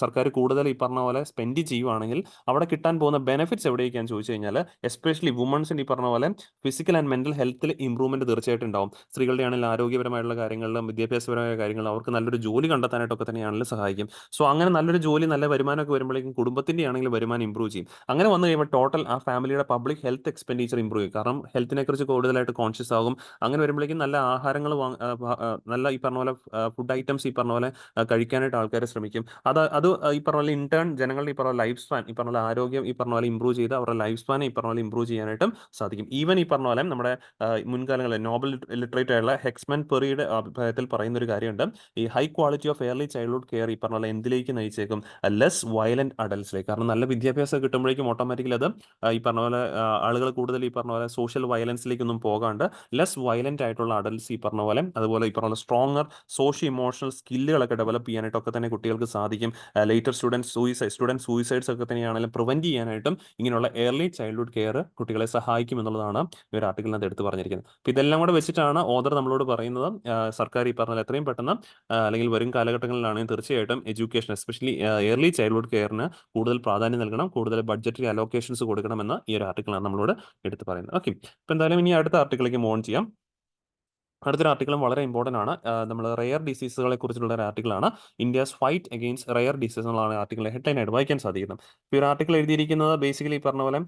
സർക്കാർ കൂടുതൽ ഈ പറഞ്ഞ പോലെ സ്പെൻഡ് ചെയ്യുവാണെങ്കിൽ അവിടെ കിട്ടാൻ പോകുന്ന ബെനിഫിറ്റ്സ് എവിടെയൊക്കെയാണെന്ന് ചോദിച്ചു കഴിഞ്ഞാൽ, എസ്പെഷ്യലി വുമൺസിന് ഈ പറഞ്ഞ പോലെ ഫിസിക്കൽ ആൻഡ് മെന്റൽ ഹെൽത്തിൽ ഇംപ്രൂവ്മെന്റ് തീർച്ചയായിട്ടും ഉണ്ടാവും. സ്ത്രീകളുടെ ആണെങ്കിൽ ആരോഗ്യപരമായിട്ടുള്ള കാര്യങ്ങളിലും വിദ്യാഭ്യാസപരമായ കാര്യങ്ങളിലും അവർക്ക് നല്ലൊരു ജോലി കണ്ടെത്താനായിട്ടൊക്കെ തന്നെയാണെങ്കിലും സഹായിക്കും. സോ അങ്ങനെ നല്ലൊരു ജോലി, നല്ല വരുമാനമൊക്കെ വരുമ്പോഴേക്കും കുടുംബത്തിന്റെ ആണെങ്കിലും വരുമാനം ഇംപ്രൂവ് ചെയ്യും. അങ്ങനെ വന്നു കഴിയുമ്പോൾ ടോട്ടൽ ആ ഫാമിലിയുടെ പബ്ലിക് ഹെൽത്ത് എക്സ്പെൻഡിച്ചർ ഇംപ്രൂവ് ചെയ്യും. കാരണം ഹെൽത്തിനെ കുറിച്ച് കൂടുതലായിട്ട് കോൺഷ്യസ് ആകും. അങ്ങനെ വരുമ്പോഴേക്കും നല്ല ആഹാരങ്ങൾ നല്ല ഈ പറഞ്ഞ പോലെ ഫുഡ് ഐറ്റംസ് ഈ പറഞ്ഞ പോലെ കഴിക്കാനായിട്ട് ആൾക്കാർ ശ്രമിക്കും. അത് ഈ പറഞ്ഞ പോലെ ഇന്റേൺ ജനങ്ങളുടെ ഈ പറഞ്ഞ ലൈഫ് സ്പാൻ, ഈ പറഞ്ഞ പോലെ ആരോഗ്യം ഈ പറഞ്ഞ പോലെ ഇംപ്രൂവ് ചെയ്ത് അവരുടെ ലൈഫ് സ്പാൻ ഈ പറഞ്ഞ പോലെ ഇംപ്രൂവ് ചെയ്യാനായിട്ടും സാധിക്കും. ഈവൻ ഈ പറഞ്ഞ പോലെ നമ്മുടെ മുൻകാലങ്ങളിൽ നോബൽ ലിറ്ററേറ്റ് ആയിട്ടുള്ള ഹെക്സ്മൻ പെറിയുടെ അഭിപ്രായത്തിൽ പറയുന്ന ഒരു കാര്യമുണ്ട്, ഈ high quality of early childhood care ഈ പറഞ്ഞ പോലെ എന്തിലേക്ക് നയിച്ചേക്കും, ലെസ് വയലന്റ് അഡൽട്സിലേക്ക്. കാരണം നല്ല വിദ്യാഭ്യാസം കിട്ടുമ്പോഴേക്കും ഓട്ടോമാറ്റിക്കലി അത് ഈ പറഞ്ഞ പോലെ ആളുകൾ കൂടുതൽ ഈ പറഞ്ഞ പോലെ സോഷ്യൽ വയലൻസിലേക്കൊന്നും പോകാണ്ട് ലെസ് വയലന്റ് ആയിട്ടുള്ള അഡൽട്സ് ഈ പറഞ്ഞ പോലെ, അതുപോലെ ഈ പറഞ്ഞ പോലെ സ്ട്രോങ്ങർ സോഷ്യോ ഇമോഷണൽ സ്കില്ലുകളൊക്കെ ഡെവലപ്പ് ചെയ്യാനായിട്ടൊക്കെ തന്നെ കുട്ടികൾക്ക് സാധിക്കും. ലേറ്റർ സ്റ്റുഡൻറ് സൂയിസൈഡ്സ് ഒക്കെ തന്നെയാണെങ്കിലും പ്രിവെന്റ് ചെയ്യാനായിട്ടും ഇങ്ങനെയുള്ള ഏർലി ചൈൽഡ്ഹുഡ് കെയർ കുട്ടികളെ സഹായിക്കും എന്നുള്ളതാണ് ഈ ഒരു ആർട്ടിക്കിളിനകത്ത് എടുത്ത് പറഞ്ഞിരിക്കുന്നത്. അപ്പോൾ ഇതെല്ലാം കൂടെ വെച്ചിട്ടാണ് ഓദർ നമ്മളോട് പറയുന്നത് സർക്കാർ ഈ പറഞ്ഞാൽ എത്രയും പെട്ടെന്ന് അല്ലെങ്കിൽ വരും കാലഘട്ടങ്ങളിലാണെങ്കിൽ തീർച്ചയായിട്ടും എഡ്യൂക്കേഷൻ, എസ്പെഷ്യലി ഏർലി ചൈൽഡ്ഹുഡ് കെയറിന് കൂടുതൽ പ്രാധാന്യം നൽകണം, കൂടുതൽ ബഡ്ജറ്ററി അലോക്കേഷൻസ് കൊടുക്കണമെന്ന് ഈ ഒരു ആർട്ടിക്കിളാണ് നമ്മളോട് എടുത്ത് പറയുന്നത്. ഓക്കെ, അപ്പോൾ എന്തായാലും ഇനി അടുത്ത ആർട്ടിക്കിളിലേക്ക് മൂവ് ഓൺ ചെയ്യാം. അടുത്തൊരു ആർട്ടിക്കിളും വളരെ ഇമ്പോർട്ടൻ്റ് ആണ്. നമ്മൾ റെയർ ഡിസീസുകളെ കുറിച്ചുള്ള ഒരു ആർട്ടിക്കിളാണ്. India's fight against rare disease എന്നുള്ളതാണ് ആർട്ടിക്കിളിലെ ഹെഡ്ലൈൻ ആയിട്ട് വായിക്കാൻ സാധിക്കുന്നത്. ഈ ഒരു ആർട്ടിക്കിൾ എഴുതിയിരിക്കുന്നത് ബേസിക്കലി പറഞ്ഞ പോലെ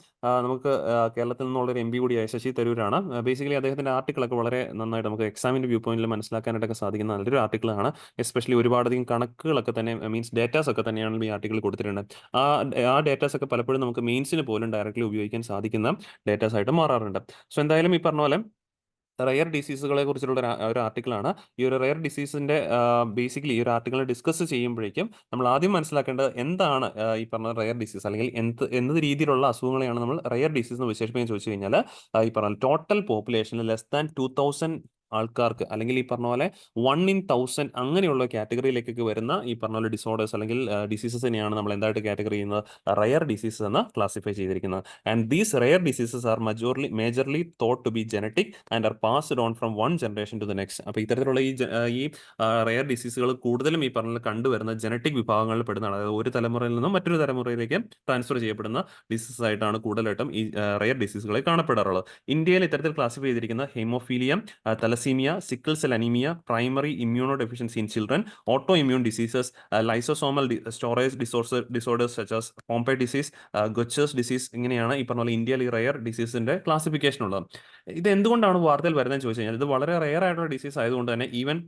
നമുക്ക് കേരളത്തിൽ നിന്നുള്ളൊരു എം പി കൂടിയായ ശശി തരൂരാണ്. ബേസിക്കലി അദ്ദേഹത്തിൻ്റെ ആർട്ടിക്കിളൊക്കെ വളരെ നന്നായിട്ട് നമുക്ക് എക്സാമിൻ്റെ വ്യൂ പോയിന്റിൽ മനസ്സിലാക്കാനായിട്ടൊക്കെ സാധിക്കുന്ന നല്ലൊരു ആർട്ടിക്കിളാണ്. എസ്പെഷ്യലി ഒരുപാടധികം കണക്കുകളൊക്കെ തന്നെ മീൻസ് ഡേറ്റാസ് ഒക്കെ തന്നെയാണ് ഈ ആർട്ടിക്കിൾ കൊടുത്തിട്ടുണ്ട്. ആ ആ ഡേറ്റാസ് ഒക്കെ പലപ്പോഴും നമുക്ക് മെയിൻസിന് പോലും ഡയറക്റ്റ്ലി ഉപയോഗിക്കാൻ സാധിക്കുന്ന ഡേറ്റാസ് ആയിട്ട് മാറാറുണ്ട്. സോ എന്തായാലും ഈ പറഞ്ഞ പോലെ റെയർ ഡിസീസുകളെ കുറിച്ചുള്ള ഒരു ആർട്ടിക്കിളാണ്. ഈ ഒരു റെയർ ഡിസീസിന്റെ ബേസിക്കലി ഈ ഒരു ആർട്ടിക്കിൾ ഡിസ്കസ് ചെയ്യുമ്പോഴേക്കും നമ്മൾ ആദ്യം മനസ്സിലാക്കേണ്ടത് എന്താണ് ഈ പറഞ്ഞ റെയർ ഡിസീസ്, അല്ലെങ്കിൽ എന്ത് രീതിയിലുള്ള അസുഖങ്ങളെയാണ് നമ്മൾ റെയർ ഡിസീസ് എന്ന് വിശേഷിപ്പിക്കാൻ ചോദിച്ചു കഴിഞ്ഞാൽ, ഈ പറഞ്ഞ ടോട്ടൽ പോപ്പുലേഷനിൽ ലെസ് ദാൻ 2000 ആൾക്കാർക്ക്, അല്ലെങ്കിൽ ഈ പറഞ്ഞ പോലെ 1 in 1000 അങ്ങനെയുള്ള കാറ്റഗറിയിലേക്കൊക്കെ വരുന്ന ഈ പറഞ്ഞ പോലെ ഡിസോർഡേഴ്സ് അല്ലെങ്കിൽ ഡിസീസസിനെയാണ് നമ്മൾ എന്തായിട്ട് കാറ്റഗറി ചെയ്യുന്നത്, റെയർ ഡിസീസസ് എന്ന് ക്ലാസിഫൈ ചെയ്തിരിക്കുന്നത്. And these rare diseases are majorly thought to be genetic and are passed on from one generation to the next. അപ്പോൾ ഇത്തരത്തിലുള്ള ഈ റെയർ ഡിസീസുകൾ കൂടുതലും ഈ പറഞ്ഞ കണ്ടുവരുന്ന ജനറ്റിക് വിഭാഗങ്ങളിൽ പെടുന്നതാണ്. അതായത് ഒരു തലമുറയിൽ നിന്നും മറ്റൊരു തലമുറയിലേക്ക് ട്രാൻസ്ഫർ ചെയ്യപ്പെടുന്ന ഡിസീസസ് ആയിട്ടാണ് കൂടുതലായിട്ടും ഈ റെയർ ഡിസീസുകളെ കാണപ്പെടാറുള്ളത്. ഇന്ത്യയിൽ ഇത്തരത്തിൽ ക്ലാസിഫൈ ചെയ്തിരിക്കുന്ന haemophilia, thalassaemia, sickle cell anaemia, primary immuno deficiency in children, auto immune diseases, lysosomal storage disorders such as Pompe disease, Gaucher's disease, ഇങ്ങനെയാണ് ഈ പറഞ്ഞ പോലെ ഇന്ത്യയിൽ ഈ റെയർ ഡിസീസിന്റെ ക്ലാസിഫിക്കേഷൻ ഉള്ളത്. ഇത് എന്തുകൊണ്ടാണ് വാർത്തയിൽ വരുന്നതെന്ന് ചോദിച്ചു കഴിഞ്ഞാൽ, ഇത് വളരെ റെയർ ആയിട്ടുള്ള ഡിസീസ് ആയതുകൊണ്ട് തന്നെ ഈവൻ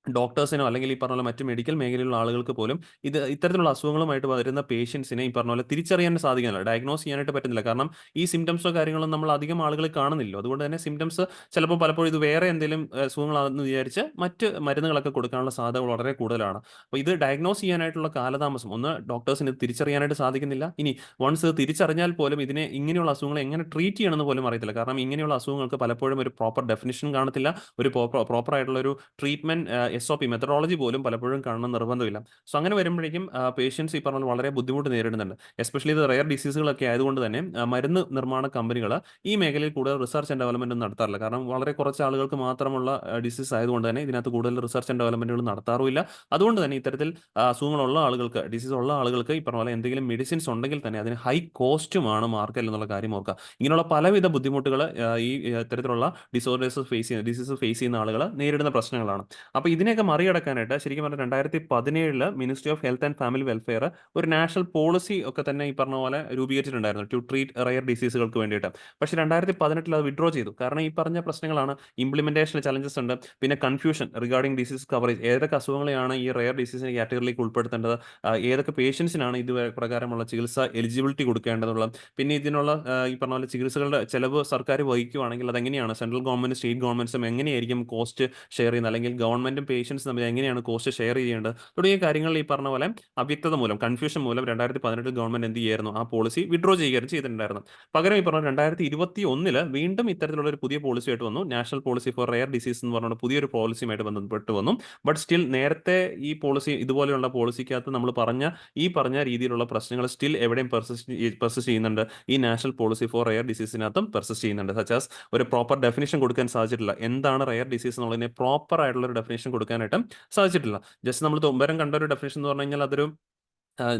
ഡോക്ടേഴ്സിനോ അല്ലെങ്കിൽ ഈ പറഞ്ഞ പോലെ മറ്റ് മെഡിക്കൽ മേഖലയിലുള്ള ആളുകൾക്ക് പോലും ഇത്തരത്തിലുള്ള അസുഖങ്ങളുമായിട്ട് വരുന്ന പേഷ്യൻസിനെ ഈ പറഞ്ഞ പോലെ തിരിച്ചറിയാൻ സാധിക്കുന്നില്ല, ഡയഗ്നോസ് ചെയ്യാനായിട്ട് പറ്റുന്നില്ല. കാരണം ഈ സിംറ്റംസോ കാര്യങ്ങളോ നമ്മൾ അധികം ആളുകൾ കാണുന്നില്ല. അതുകൊണ്ട് തന്നെ സിംറ്റംസ് ചിലപ്പോൾ പലപ്പോഴും ഇത് വേറെ എന്തെങ്കിലും അസുഖങ്ങളാണെന്ന് വിചാരിച്ച് മറ്റ് മരുന്നുകളൊക്കെ കൊടുക്കാനുള്ള സാധ്യത വളരെ കൂടുതലാണ്. അപ്പോൾ ഇത് ഡയഗ്നോസ് ചെയ്യാനായിട്ടുള്ള കാലതാമസം, ഒന്ന് ഡോക്ടേഴ്സിന് ഇത് തിരിച്ചറിയാനായിട്ട് സാധിക്കുന്നില്ല. ഇനി വൺസ് ഇത് തിരിച്ചറിഞ്ഞാൽ പോലും ഇതിനെ ഇങ്ങനെയുള്ള അസുഖങ്ങളെ എങ്ങനെ ട്രീറ്റ് ചെയ്യണമെന്ന് പോലും അറിയത്തില്ല. കാരണം ഇങ്ങനെയുള്ള അസുഖങ്ങൾക്ക് പലപ്പോഴും ഒരു പ്രോപ്പർ ഡെഫിനിഷൻ കാണത്തില്ല, ഒരു പ്രോപ്പർ ആയിട്ടുള്ള ഒരു ട്രീറ്റ്മെന്റ് SOP മെത്തഡോളജി പോലും പലപ്പോഴും കാണണം നിർബന്ധമില്ല. സോ അങ്ങനെ വരുമ്പോഴേക്കും പേഷ്യൻസ് ഈ പറഞ്ഞാൽ വളരെ ബുദ്ധിമുട്ട് നേരിടുന്നുണ്ട്. എസ്പെഷ്യലി ഇത് റെയർ ഡിസീസുകളൊക്കെ ആയതുകൊണ്ട് തന്നെ മരുന്ന് നിർമ്മാണ കമ്പനികൾ ഈ മേഖലയിൽ കൂടുതൽ റിസർച്ച് ആൻഡ് ഡെവലപ്മെന്റ് ഒന്നും നടത്താറില്ല. കാരണം വളരെ കുറച്ച് ആളുകൾക്ക് മാത്രമുള്ള ഡിസീസ് ആയതുകൊണ്ട് തന്നെ ഇതിനകത്ത് കൂടുതൽ റിസർച്ച് ആൻഡ് ഡെവലപ്മെന്റുകൾ നടത്താറുമില്ല. അതുകൊണ്ട് തന്നെ ഇത്തരത്തിൽ അസുഖങ്ങളുള്ള ആളുകൾക്ക്, ഡിസീസ് ഉള്ള ആളുകൾക്ക് ഈ പറഞ്ഞ പോലെ എന്തെങ്കിലും മെഡിസിൻസ് ഉണ്ടെങ്കിൽ തന്നെ അതിന് ഹൈ കോസ്റ്റുമാണ് മാർക്കറ്റിൽ എന്നുള്ള കാര്യം ഓർക്കുക. ഇങ്ങനെയുള്ള പലവിധ ബുദ്ധിമുട്ടുകൾ ഈ ഇത്തരത്തിലുള്ള ഡിസോർഡേഴ്സ് ഡിസീസ് ഫേസ് ചെയ്യുന്ന ആളുകൾ നേരിടുന്ന പ്രശ്നങ്ങളാണ്. അപ്പോൾ ഇതിനെയൊക്കെ മറികടക്കാനായിട്ട് ശരിക്കും പറഞ്ഞാൽ 2017 ministry of health and family welfare ഒരു നാഷണൽ പോളിസി ഒക്കെ തന്നെ ഈ പറഞ്ഞ പോലെ രൂപീകരിച്ചിട്ടുണ്ടായിരുന്നു ടു ട്രീറ്റ് റെയർ ഡിസീസുകൾക്ക് വേണ്ടിയിട്ട്. പക്ഷേ 2018 അത് വിഡ്രോ ചെയ്തു. കാരണം ഈ പറഞ്ഞ പ്രശ്നങ്ങളാണ്, ഇംപ്ലിമെന്റേഷനിൽ ചലഞ്ചസ് ഉണ്ട്, പിന്നെ കൺഫ്യൂഷൻ റിഗാർഡിംഗ് ഡിസീസ് കവറേജ്, ഏതൊക്കെ അസുഖങ്ങളെയാണ് ഈ റെയർ ഡിസീസിന്റെ കാറ്റഗറിയിലേക്ക് ഉൾപ്പെടുത്തേണ്ടത്, ഏതൊക്കെ പേഷ്യൻസിനാണ് ഇത് പ്രകാരമുള്ള ചികിത്സ എലിജിബിലിറ്റി കൊടുക്കേണ്ടതുള്ളത്, പിന്നെ ഇതിനുള്ള ഈ പറഞ്ഞ പോലെ ചികിത്സകളുടെ ചെലവ് സർക്കാർ വഹിക്കുകയാണെങ്കിൽ അതെങ്ങനെയാണ്, സെൻട്രൽ ഗവൺമെന്റ് സ്റ്റേറ്റ് ഗവൺമെന്റ്സും എങ്ങനെയായിരിക്കും കോസ്റ്റ് ഷെയർ ചെയ്യുന്നത്, അല്ലെങ്കിൽ ഗവൺമെന്റും പേഷ്യൻസ് തമ്മിൽ എങ്ങനെയാണ് കോസ്റ്റ് ഷെയർ ചെയ്യേണ്ടത് തുടങ്ങിയ കാര്യങ്ങൾ ഈ പറഞ്ഞ പോലെ അവ്യക്തത മൂലം, കൺഫ്യൂഷൻ മൂലം 2018 ഗവൺമെന്റ് എന്ത് ചെയ്യായിരുന്നു, ആ പോളിസി വിഡ്രോ ചെയ്യുകയും ചെയ്തിട്ടുണ്ടായിരുന്നു. പകരം ഈ പറഞ്ഞ 2021 വീണ്ടും ഇത്തരത്തിലുള്ള ഒരു പുതിയ പോളിസിയായിട്ട് വന്നു, national policy for rare disease എന്ന് പറഞ്ഞ പുതിയൊരു പോളിസിയുമായിട്ട് ബന്ധപ്പെട്ട് വന്നു. ബട്ട് സ്റ്റിൽ നേരത്തെ ഈ പോളിസി, ഇതുപോലെയുള്ള പോളിസിക്കകത്ത് നമ്മൾ ഈ പറഞ്ഞ രീതിയിലുള്ള പ്രശ്നങ്ങൾ സ്റ്റിൽ എവിടെയും പെർസിസ്റ്റ് ചെയ്യുന്നുണ്ട്. ഈ നാഷണൽ പോളിസി ഫോർ റെയർ ഡിസീസിനകത്തും പെർസിസ്റ്റ് ചെയ്യുന്നുണ്ട്. സച്ചാസ് ഒരു പ്രോപ്പർ ഡെഫിനേഷൻ കൊടുക്കാൻ സാധിച്ചിട്ടില്ല, എന്താണ് റെയർ ഡിസീസ് എന്നുള്ളതിനെ പ്രോപ്പർ ആയിട്ടുള്ള ഒരു ഡെഫിനേഷൻ കൊടുക്കാനായിട്ട് സാധിച്ചിട്ടില്ല. ജസ്റ്റ് നമ്മൾ തുമ്പരം കണ്ട ഒരു ഡെഫിനേഷൻ എന്ന് പറഞ്ഞു കഴിഞ്ഞാൽ അതൊരു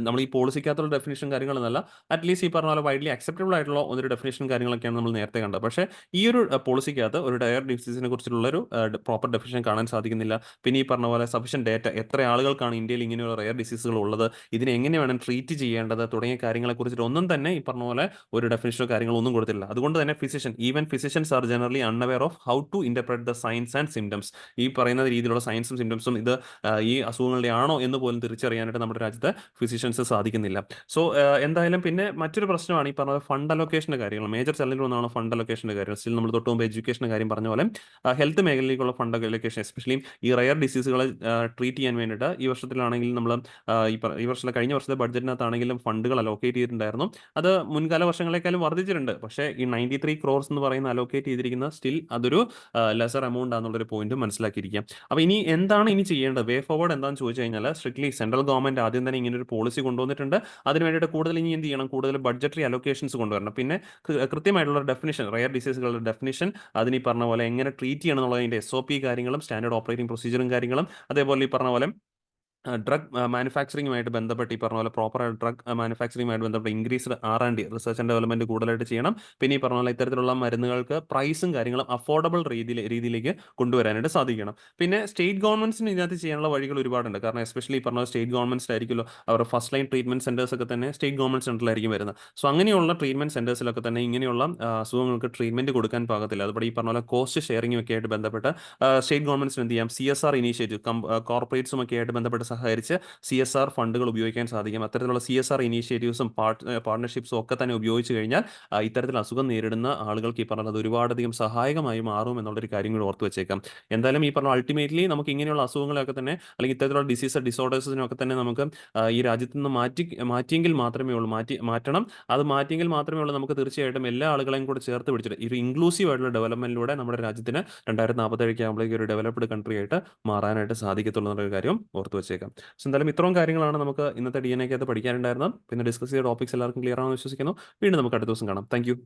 നമ്മൾ ഈ പോളിസിക്കകത്തുള്ള ഡെഫിനേഷൻ കാര്യങ്ങളൊന്നല്ല, അറ്റ്ലീസ്റ്റ് ഈ പറഞ്ഞ പോലെ വൈഡ്ലി അക്സെപ്റ്റബിൾ ആയിട്ടുള്ള ഒരു ഡെഫിനേഷൻ കാര്യങ്ങളൊക്കെയാണ് നമ്മൾ നേരത്തെ കണ്ടത്. പക്ഷേ ഈ ഒരു പോളിസിക്കകത്ത് ഒരു റെയർ ഡിസീസിനെ കുറിച്ചുള്ള ഒരു പ്രോപ്പർ ഡെഫിനേഷൻ കാണാൻ സാധിക്കുന്നില്ല. പിന്നെ ഈ പറഞ്ഞ പോലെ സഫീഷ്യന്റ് ഡേറ്റ, എത്ര ആളുകൾക്കാണ് ഇന്ത്യയിൽ ഇങ്ങനെയുള്ള റെയർ ഡിസീസുകൾ ഉള്ളത്, ഇതിനെ എങ്ങനെ വേണം ട്രീറ്റ് ചെയ്യേണ്ടത് തുടങ്ങിയ കാര്യങ്ങളെ കുറിച്ചിട്ട് ഒന്നും തന്നെ ഈ പറഞ്ഞ പോലെ ഒരു ഡെഫിനേഷനോ കാര്യങ്ങളോ ഒന്നും കൊടുത്തില്ല. അതുകൊണ്ട് തന്നെ even physicians are generally unaware of how to interpret the science and symptoms. ഈ പറയുന്ന രീതിയിലുള്ള സയൻസും സിംറ്റംസും ഇത് ഈ അസുഖങ്ങളുടെ ആണോ എന്ന് പോലും തിരിച്ചറിയാനായിട്ട് നമ്മുടെ രാജ്യത്ത് ഫിസിഷ്യൻസ് സാധിക്കുന്നില്ല. സോ എന്തായാലും പിന്നെ മറ്റൊരു പ്രശ്നമാണ് ഈ പറഞ്ഞ ഫണ്ട് അലൊക്കേഷൻ്റെ കാര്യങ്ങൾ. മേജർ ചലഞ്ചിൽ ഒന്നാണ് ഫണ്ട് അലൊക്കേഷൻ്റെ കാര്യം. സ്റ്റിൽ നമ്മൾ തൊട്ട് മുമ്പ് എഡ്യൂക്കേഷൻ്റെ കാര്യം പറഞ്ഞ പോലെ ഹെൽത്ത് മേഖലയിലേക്കുള്ള ഫണ്ട് അലൊക്കേഷൻ, എസ്പെഷ്യലി ഈ റെയർ ഡിസീസുകളെ ട്രീറ്റ് ചെയ്യാൻ വേണ്ടിയിട്ട് ഈ വർഷത്തിലാണെങ്കിൽ നമ്മൾ കഴിഞ്ഞ വർഷത്തെ ബഡ്ജറ്റിനകത്താണെങ്കിലും ഫണ്ടുകൾ അലോക്കേറ്റ് ചെയ്തിട്ടുണ്ടായിരുന്നു. അത് മുൻകാല വർഷങ്ങളെക്കാളും വർദ്ധിച്ചിട്ടുണ്ട്. പക്ഷേ ഈ 93 crores എന്ന് പറയുന്ന അലോക്കേറ്റ് ചെയ്തിരിക്കുന്ന സ്റ്റിൽ അതൊരു ലെസർ എമൗണ്ട് ആണെന്നുള്ളൊരു പോയിന്റ് മനസ്സിലാക്കിയിരിക്കാം. അപ്പോൾ എന്താണ് ഇനി ചെയ്യേണ്ടത്, വേ ഫോർവേഡ് എന്താണെന്ന് ചോദിച്ചു കഴിഞ്ഞാൽ, സ്ട്രിക്ട്ലി സെൻട്രൽ ഗവൺമെന്റ് ആദ്യം തന്നെ ഇങ്ങനെ ഒരു പോളിസി കൊണ്ടുവന്നിട്ടുണ്ട്. അതിന് വേണ്ടിയിട്ട് കൂടുതൽ ഇനി എന്ത് ചെയ്യണം, കൂടുതൽ ബഡ്ജറ്ററി അലോക്കേഷൻസ് കൊണ്ടുവരണം. പിന്നെ കൃത്യമായിട്ടുള്ള ഡെഫിനിഷൻ, റെയർ ഡിസീസുകളുടെ ഡെഫിനിഷൻ, അതിന് ഈ പറഞ്ഞ പോലെ എങ്ങനെ ട്രീറ്റ് ചെയ്യണം എന്നുള്ളതിൻ്റെ SOP കാര്യങ്ങളും സ്റ്റാൻഡേർഡ് ഓപ്പറേറ്റിംഗ് പ്രൊസീജിയറും കാര്യങ്ങളും, അതേപോലെ ഈ പറഞ്ഞ പോലെ ഡ്രഗ് മാനുഫാക്ചറിങ്ങുമായിട്ട് ബന്ധപ്പെട്ട് ഈ പറഞ്ഞ പോലെ പ്രോപ്പറായിട്ട് ഡ്രഗ് മാനുഫാക്ചറിങ്ങുമായിട്ട് ബന്ധപ്പെട്ട് increased R&D, research and development കൂടുതലായിട്ട് ചെയ്യണം. പിന്നെ ഈ പറഞ്ഞ പോലെ ഇത്തരത്തിലുള്ള മരുന്നുകൾക്ക് പ്രൈസും കാര്യങ്ങളും അഫോർഡബിൾ രീതിയിലേക്ക് കൊണ്ടുവരാനായിട്ട് സാധിക്കണം. പിന്നെ സ്റ്റേറ്റ് ഗവൺമെന്റ്സിന് ഇതിനകത്ത് ചെയ്യാനുള്ള വഴികൾ ഒരുപാടുണ്ട്. കാരണം എസ്പെഷ്യലി ഈ പറഞ്ഞ സ്റ്റേറ്റ് ഗവൺമെന്റ്സിലായിരിക്കുമല്ലോ അവരുടെ ഫസ്റ്റ് ലൈൻ ട്രീറ്റ്മെന്റ് സെന്റേഴ്സ് ഒക്കെ തന്നെ സ്റ്റേറ്റ് ഗവൺമെന്റ് സെന്ററിലായിരിക്കും വരുന്നത്. സോ അങ്ങനെയുള്ള ട്രീറ്റ്മെന്റ് സെന്റേഴ്സിലൊക്കെ തന്നെ ഇങ്ങനെയുള്ള അസുഖങ്ങൾക്ക് ട്രീറ്റ്മെന്റ് കൊടുക്കാൻ പാകത്തില്ല. അതുപോലെ ഈ പറഞ്ഞ പോലെ കോസ്റ്റ് ഷെയറിംഗും ഒക്കെ ആയിട്ട് ബന്ധപ്പെട്ട് സ്റ്റേറ്റ് ഗവൺമെന്റ്സിന് എന്ത് ചെയ്യാം, CSR ഇനീഷ്യേറ്റീവ് കോർപ്പറേറ്റ്സും ഒക്കെ ആയിട്ട് ബന്ധപ്പെട്ട് സഹകരിച്ച് CSR ഫണ്ടുകൾ ഉപയോഗിക്കാൻ സാധിക്കും. അത്തരത്തിലുള്ള CSR ഇനീഷ്യേറ്റീവ്സും പാർട്ട്ണർഷിപ്സും ഒക്കെ തന്നെ ഉപയോഗിച്ച് കഴിഞ്ഞാൽ ഇത്തരത്തിൽ അസുഖം നേരിടുന്ന ആളുകൾക്ക് ഈ പറഞ്ഞത് ഒരുപാടധികം സഹായകമായി മാറും എന്നുള്ളൊരു കാര്യം കൂടി ഓർത്ത് വെച്ചേക്കാം. എന്തായാലും ഈ പറഞ്ഞ അൾട്ടിമേറ്റ്ലി നമുക്ക് ഇങ്ങനെയുള്ള അസുഖങ്ങളെയൊക്കെ തന്നെ അല്ലെങ്കിൽ ഇത്തരത്തിലുള്ള ഡിസോർഡേഴ്സിനൊക്കെ തന്നെ നമുക്ക് ഈ രാജ്യത്ത് നിന്ന് മാറ്റിയെങ്കിൽ മാത്രമേ ഉള്ളൂ, മാറ്റണം. അത് മാറ്റിയെങ്കിൽ മാത്രമേ ഉള്ളൂ നമുക്ക് തീർച്ചയായിട്ടും എല്ലാ ആളുകളെയും കൂടെ ചേർത്ത് പിടിച്ചിട്ട് ഈ ഒരു ഇൻക്ലൂസീവ് ആയിട്ടുള്ള ഡെവലപ്മെന്റിലൂടെ നമ്മുടെ രാജ്യത്തിന് 2047 ആകുമ്പോഴേക്കും ഒരു ഡെവലപ്ഡ് കൺട്രി ആയിട്ട് മാറാനായിട്ട് സാധിക്കത്തുള്ളൂ എന്നൊരു കാര്യം ഓർത്ത് വെച്ചേക്കാം. സോ എന്തായാലും ഇത്രയും കാര്യങ്ങളാണ് നമുക്ക് ഇന്നത്തെ DNA ക്കകത്ത് പഠിക്കാനുണ്ടായിരുന്നത്. പിന്നെ ഡിസ്കസ് ചെയ്ത ടോപ്പിക്സ് എല്ലാവർക്കും ക്ലിയർ ആണെന്ന് വിശ്വസിക്കുന്നു. വീണ്ടും നമുക്ക് അടുത്ത ദിവസം കാണാം. Thank you.